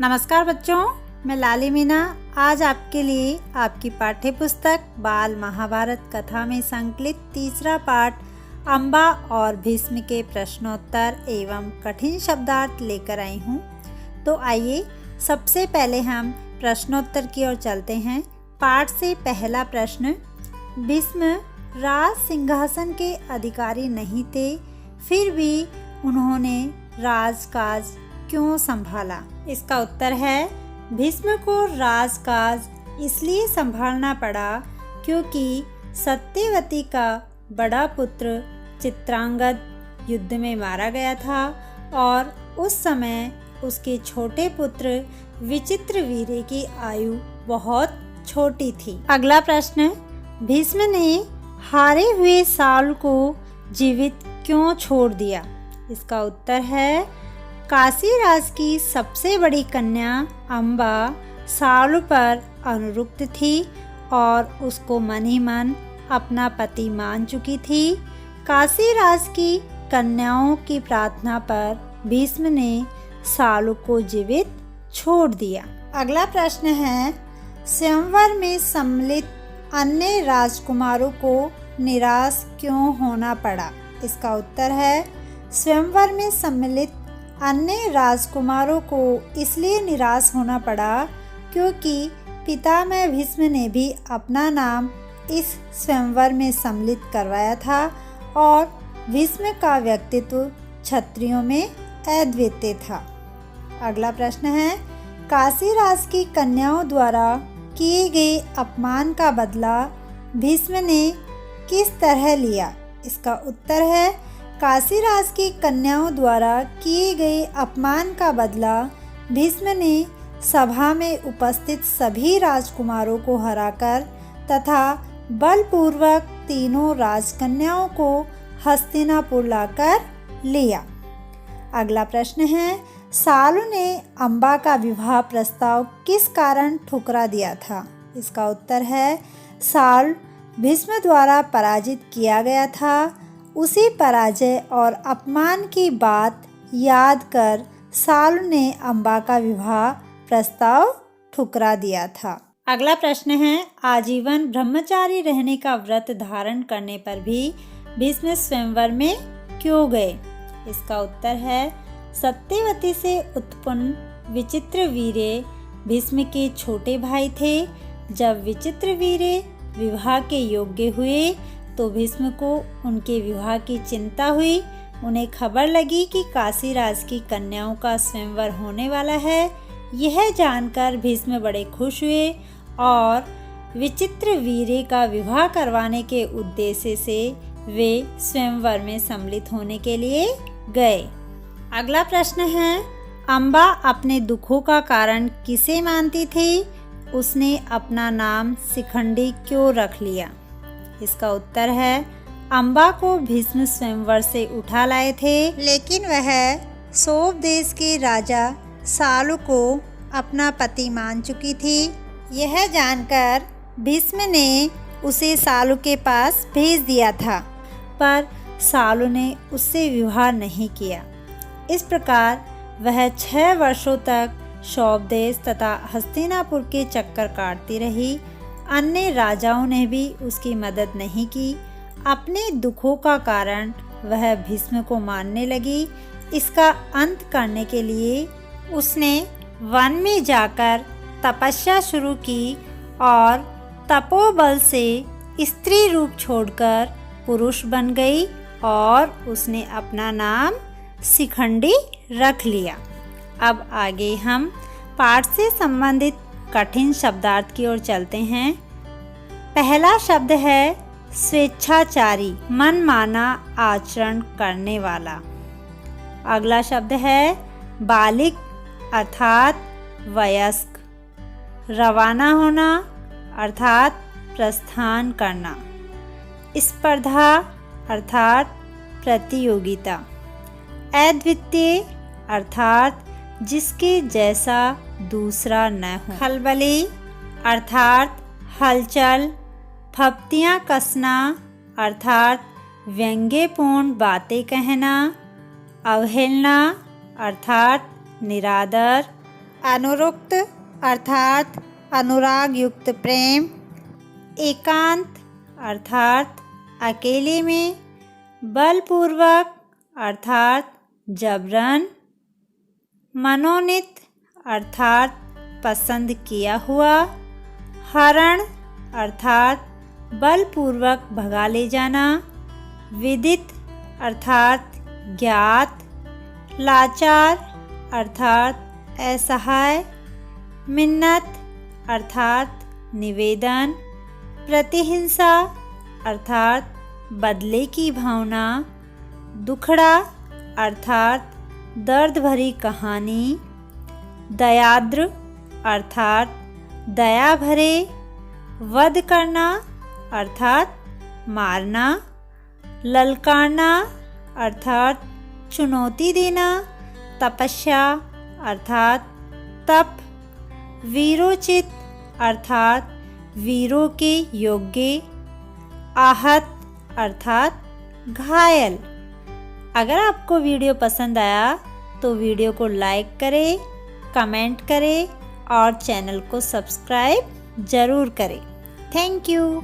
नमस्कार बच्चों, मैं लाली मीना आज आपके लिए आपकी पाठ्य पुस्तक बाल महाभारत कथा में संकलित तीसरा पाठ अम्बा और भीष्म के प्रश्नोत्तर एवं कठिन शब्दार्थ लेकर आई हूँ। तो आइए सबसे पहले हम प्रश्नोत्तर की ओर चलते हैं। पाठ से पहला प्रश्न, भीष्म राज सिंहासन के अधिकारी नहीं थे, फिर भी उन्होंने राजकाज क्यों संभाला? इसका उत्तर है, भीष्म को राजकाज इसलिए संभालना पड़ा क्योंकि सत्यवती का बड़ा पुत्र चित्रांगद युद्ध में मारा गया था और उस समय उसके छोटे पुत्र विचित्रवीर्य की आयु बहुत छोटी थी। अगला प्रश्न, भीष्म ने हारे हुए साल को जीवित क्यों छोड़ दिया? इसका उत्तर है, काशीराज की सबसे बड़ी कन्या अम्बा सालू पर अनुरक्त थी और उसको मन ही मन अपना पति मान चुकी थी। काशीराज की कन्याओं की प्रार्थना पर भीष्म ने सालू को जीवित छोड़ दिया। अगला प्रश्न है, स्वयंवर में सम्मिलित अन्य राजकुमारों को निराश क्यों होना पड़ा? इसका उत्तर है, स्वयंवर में सम्मिलित अन्य राजकुमारों को इसलिए निराश होना पड़ा क्योंकि पितामह भीष्म ने भी अपना नाम इस स्वयंवर में सम्मिलित करवाया था और भीष्म का व्यक्तित्व क्षत्रियों में अद्वितीय था। अगला प्रश्न है, काशीराज की कन्याओं द्वारा किए गए अपमान का बदला भीष्म ने किस तरह लिया? इसका उत्तर है, काशीराज की कन्याओं द्वारा किए गए अपमान का बदला भीष्म ने सभा में उपस्थित सभी राजकुमारों को हराकर तथा बलपूर्वक तीनों राजकन्याओं को हस्तिनापुर लाकर लिया। अगला प्रश्न है, सालू ने अम्बा का विवाह प्रस्ताव किस कारण ठुकरा दिया था? इसका उत्तर है, साल भीष्म द्वारा पराजित किया गया था। उसी पराजय और अपमान की बात याद कर सालू ने अम्बा का विवाह प्रस्ताव ठुकरा दिया था। अगला प्रश्न है, आजीवन ब्रह्मचारी रहने का व्रत धारण करने पर भी भीष्म स्वयंवर में क्यों गए? इसका उत्तर है, सत्यवती से उत्पन्न विचित्रवीर्य भीष्म के छोटे भाई थे। जब विचित्रवीर्य विवाह के योग्य हुए तो भीष्म को उनके विवाह की चिंता हुई। उन्हें खबर लगी कि काशीराज की कन्याओं का स्वयंवर होने वाला है। यह जानकर भीष्म बड़े खुश हुए और विचित्रवीर्य का विवाह करवाने के उद्देश्य से वे स्वयंवर में सम्मिलित होने के लिए गए। अगला प्रश्न है, अम्बा अपने दुखों का कारण किसे मानती थी? उसने अपना नाम शिखंडी क्यों रख लिया? इसका उत्तर है, अम्बा को भीष्म स्वयंवर से उठा लाए थे, लेकिन वह सोव देश के राजा सालू को अपना पति मान चुकी थी। यह जानकर भीष्म ने उसे सालू के पास भेज दिया था, पर सालू ने उससे विवाह नहीं किया। इस प्रकार वह 6 वर्षों तक सोव देश तथा हस्तिनापुर के चक्कर काटती रही। अन्य राजाओं ने भी उसकी मदद नहीं की। अपने दुखों का कारण वह भीष्म को मानने लगी। इसका अंत करने के लिए उसने वन में जाकर तपस्या शुरू की और तपोबल से स्त्री रूप छोड़कर पुरुष बन गई और उसने अपना नाम शिखंडी रख लिया। अब आगे हम पाठ से संबंधित कठिन शब्दार्थ की ओर चलते हैं। पहला शब्द है स्वेच्छाचारी, मनमाना आचरण करने वाला। अगला शब्द है बालिक अर्थात वयस्क, रवाना होना अर्थात प्रस्थान करना, स्पर्धा अर्थात प्रतियोगिता, अद्वितीय अर्थात जिसके जैसा दूसरा न हो, खलबली अर्थात हलचल, फप्तियाँ कसना अर्थात व्यंग्यपूर्ण बातें कहना, अवहेलना अर्थात निरादर, अनुरक्त अर्थात अनुराग युक्त प्रेम, एकांत अर्थात अकेले में, बलपूर्वक अर्थात जबरन, मनोनीत अर्थात पसंद किया हुआ, हरण अर्थात बलपूर्वक भगा ले जाना, विदित अर्थात ज्ञात, लाचार अर्थात असहाय, मिन्नत अर्थात निवेदन, प्रतिहिंसा अर्थात बदले की भावना, दुखड़ा अर्थात दर्द भरी कहानी, दयाद्र अर्थात दया भरे, वध करना अर्थात मारना, ललकारना अर्थात चुनौती देना, तपस्या अर्थात तप, वीरोचित अर्थात वीरों के योग्य, आहत अर्थात घायल। अगर आपको वीडियो पसंद आया तो वीडियो को लाइक करें, कमेंट करें और चैनल को सब्सक्राइब ज़रूर करें। Thank you.